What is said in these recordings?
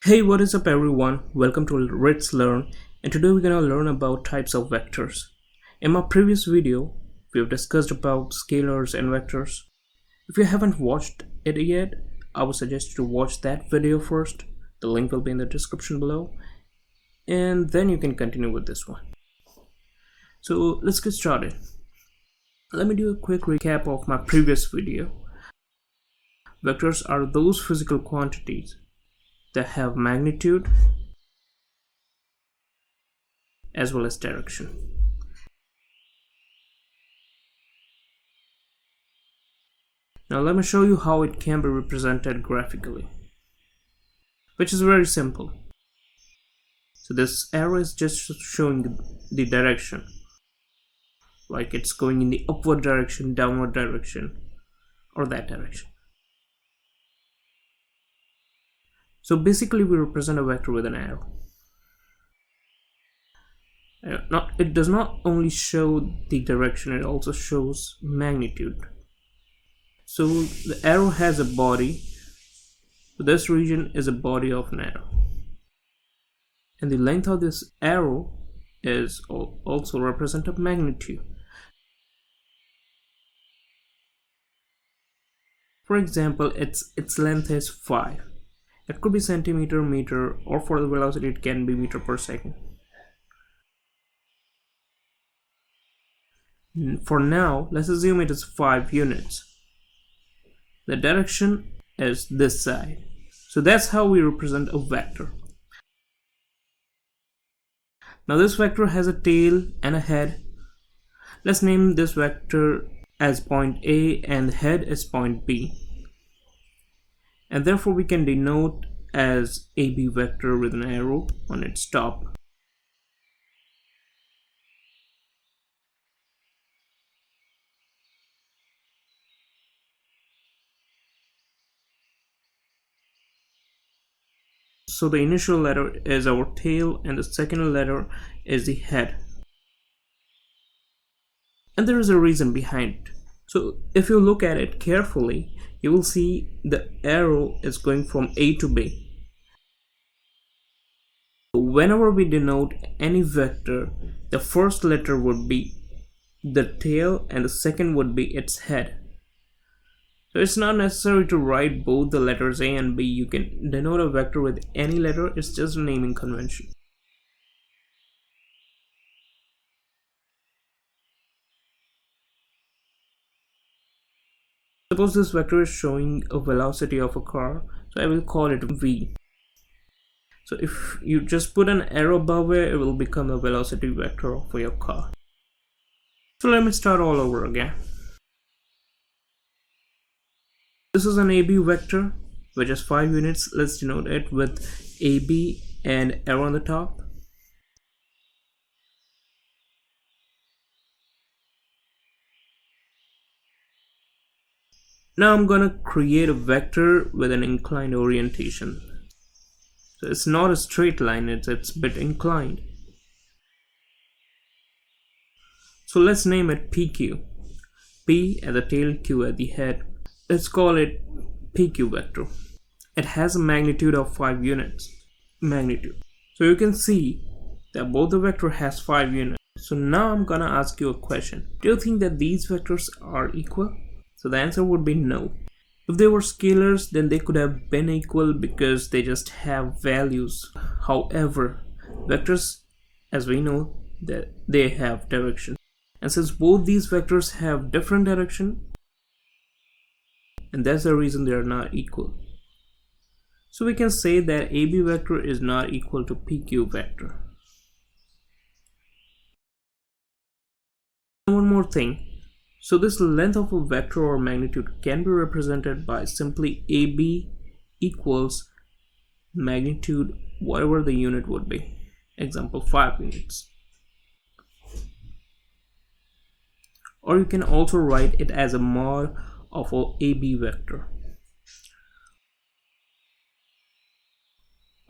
Hey, what is up everyone? Welcome to Ritz Learn, and today we're gonna learn about types of vectors. In my previous video, we've discussed about scalars and vectors. If you haven't watched it yet, I would suggest you to watch that video first. The link will be in the description below, and then you can continue with this one. So let's get started. Let me do a quick recap of my previous video. Vectors are those physical quantities that have magnitude as well as direction. Now let me show you how it can be represented graphically, which is very simple. So this arrow is just showing the direction, like it's going in the upward direction, downward direction, or that direction. So basically we represent a vector with an arrow. It does not only show the direction, it also shows magnitude. So the arrow has a body. So this region is a body of an arrow. And the length of this arrow is also represent a magnitude. For example, its length is 5. It could be centimeter, meter, or for the velocity it can be meter per second. For now, let's assume it is 5 units. The direction is this side. So that's how we represent a vector. Now this vector has a tail and a head. Let's name this vector as point A and the head is point B. And therefore we can denote as AB vector with an arrow on its top. So the initial letter is our tail and the second letter is the head. And there is a reason behind it. So if you look at it carefully, you will see the arrow is going from A to B. Whenever we denote any vector, the first letter would be the tail and the second would be its head. So it's not necessary to write both the letters A and B. You can denote a vector with any letter. It's just a naming convention. Suppose this vector is showing a velocity of a car, so I will call it V. So if you just put an arrow above it, it will become a velocity vector for your car. So let me start all over again. This is an AB vector, which is 5 units. Let's denote it with AB and arrow on the top. Now I'm gonna create a vector with an inclined orientation. So it's not a straight line, it's a bit inclined. So let's name it PQ. P at the tail, Q at the head. Let's call it PQ vector. It has a magnitude of 5 units. Magnitude. So you can see that both the vector has 5 units. So now I'm gonna ask you a question. Do you think that these vectors are equal? So the answer would be no. If they were scalars, then they could have been equal because they just have values. However, vectors, as we know, that they have direction. And since both these vectors have different direction, and that's the reason they are not equal. So we can say that AB vector is not equal to PQ vector. One more thing. So this length of a vector or magnitude can be represented by simply AB equals magnitude whatever the unit would be. Example 5 units. Or you can also write it as a mod of a AB vector.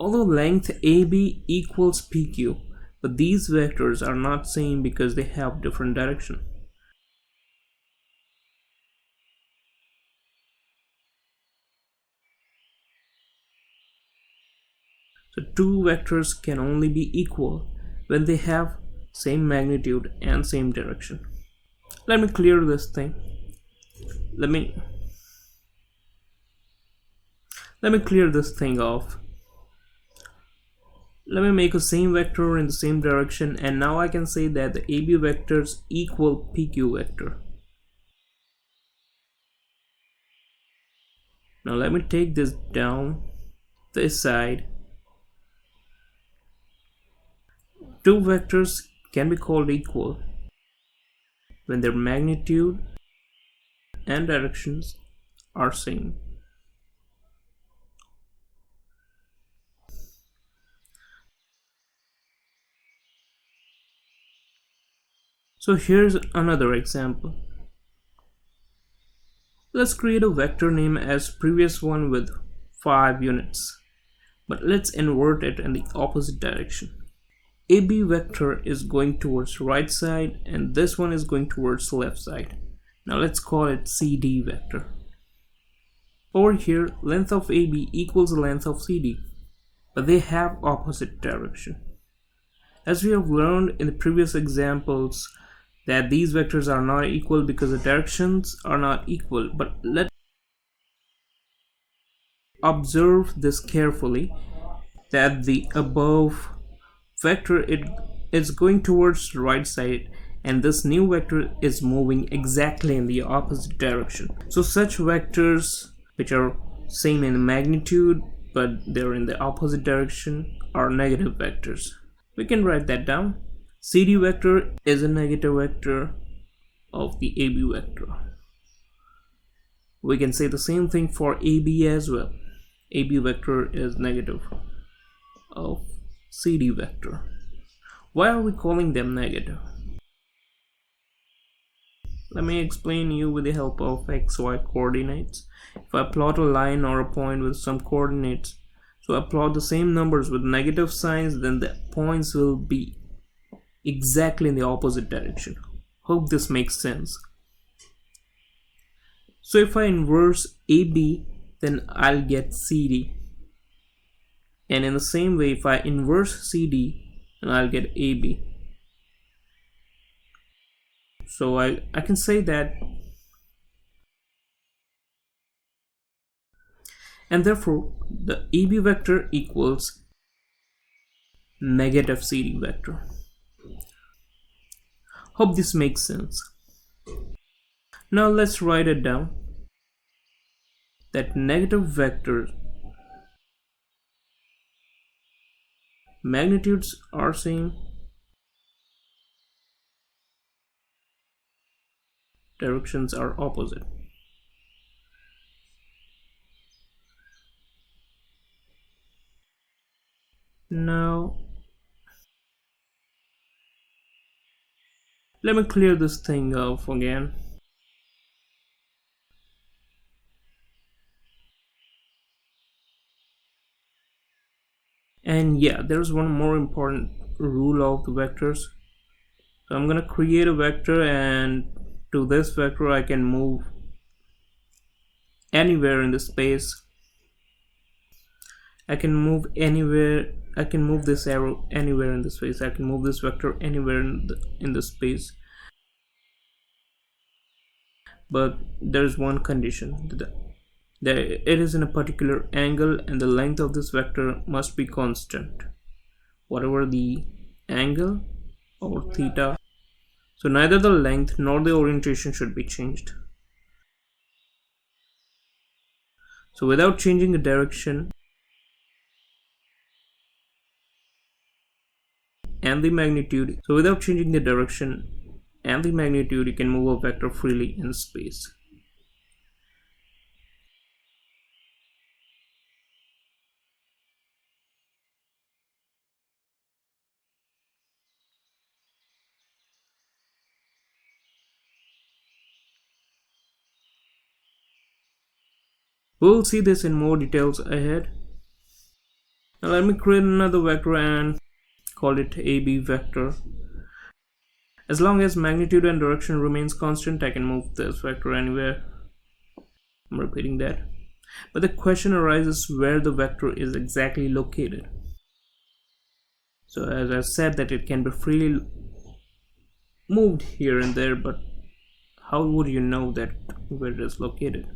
Although length AB equals PQ, but these vectors are not same because they have different direction. So two vectors can only be equal when they have same magnitude and same direction. Let me clear this thing. Let me clear this thing off. Let me make a same vector in the same direction, and now I can say that the AB vectors equal PQ vector. Now let me take this down this side. Two vectors can be called equal when their magnitude and directions are same. So here's another example. Let's create a vector name as previous one with 5 units, but let's invert it in the opposite direction. AB vector is going towards right side and this one is going towards left side. Now let's call it CD vector. Over here, length of AB equals the length of CD, but they have opposite direction. As we have learned in the previous examples, that these vectors are not equal because the directions are not equal, but let's observe this carefully, that the above vector is going towards the right side and this new vector is moving exactly in the opposite direction. So such vectors which are same in magnitude but they're in the opposite direction are negative vectors. We can write that down. CD vector is a negative vector of the AB vector. We can say the same thing for AB as well. AB vector is negative of CD vector. Why are we calling them negative? Let me explain you with the help of XY coordinates. If I plot a line or a point with some coordinates, so I plot the same numbers with negative signs, then the points will be exactly in the opposite direction. Hope this makes sense. So if I inverse AB, then I'll get CD. And in the same way, if I inverse CD, then I'll get AB. So I can say that, and therefore the AB vector equals negative CD vector. Hope this makes sense. Now let's write it down, that negative vectors magnitudes are same, directions are opposite. Now let me clear this thing off again. And yeah, there's one more important rule of the vectors. So I'm gonna create a vector, and to this vector I can move anywhere in the space. I can move anywhere. I can move this arrow anywhere in the space. I can move this vector anywhere in the space. But there's one condition, that it is in a particular angle and the length of this vector must be constant, whatever the angle or theta. So neither the length nor the orientation should be changed. So without changing the direction and the magnitude, you can move a vector freely in space. We'll see this in more details ahead. Now let me create another vector and call it AB vector. As long as magnitude and direction remains constant, I can move this vector anywhere. I'm repeating that. But the question arises where the vector is exactly located. So as I said that it can be freely moved here and there, but how would you know that where it is located?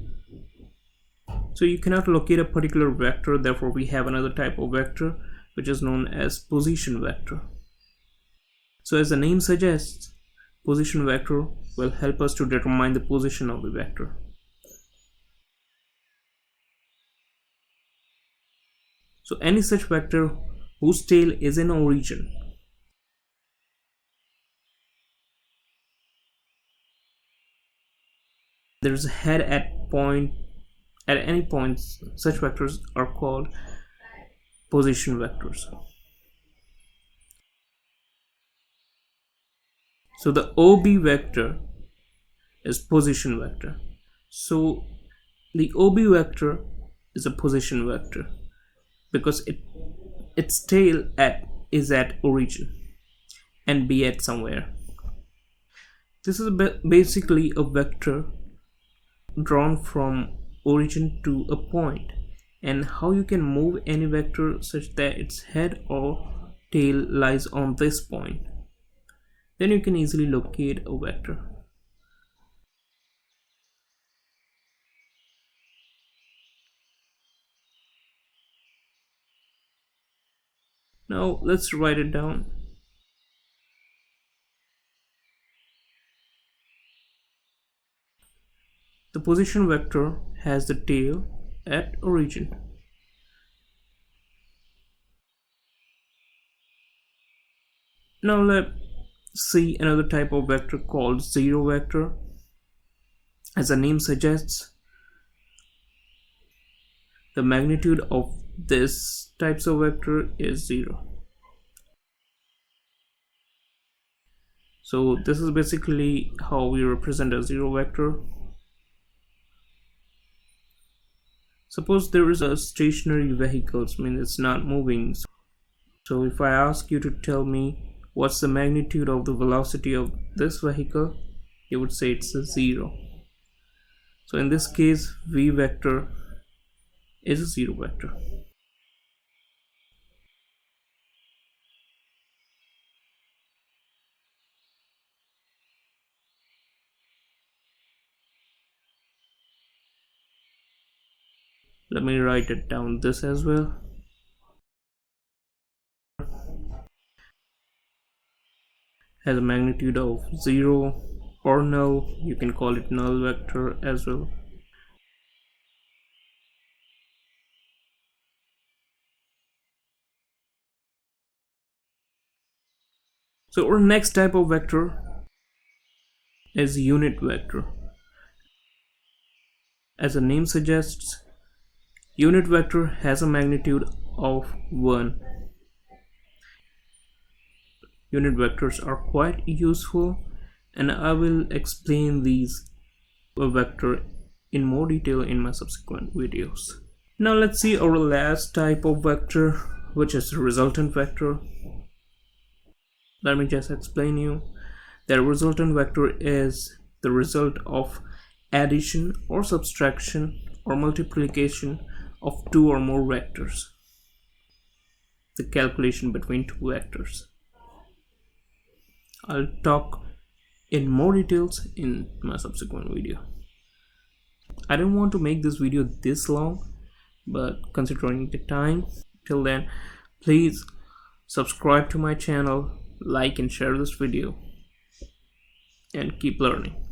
So you cannot locate a particular vector, therefore we have another type of vector which is known as position vector. So as the name suggests, position vector will help us to determine the position of the vector. So any such vector whose tail is in origin there is a head at any point, such vectors are called position vectors. So the OB vector is position vector. So the OB vector is a position vector because its tail is at origin and be at somewhere. This is basically a vector drawn from origin to a point, and how you can move any vector such that its head or tail lies on this point. Then you can easily locate a vector. Now let's write it down. The position vector has the tail at origin. Now let's see another type of vector called zero vector. As the name suggests, the magnitude of this types of vector is 0. So this is basically how we represent a zero vector. Suppose there is a stationary vehicle, means it's not moving. So if I ask you to tell me what's the magnitude of the velocity of this vehicle, you would say it's a 0. So in this case, v vector is a zero vector. Let me write it down this as well. Has a magnitude of 0 or null. You can call it null vector as well. So our next type of vector is unit vector. As the name suggests, unit vector has a magnitude of 1. Unit vectors are quite useful, and I will explain these vector in more detail in my subsequent videos. Now let's see our last type of vector, which is the resultant vector. Let me just explain you. The resultant vector is the result of addition or subtraction or multiplication of two or more vectors. The calculation between two vectors. I'll talk in more details in my subsequent video. I don't want to make this video this long, but considering the time, till then, please subscribe to my channel, like and share this video, and keep learning.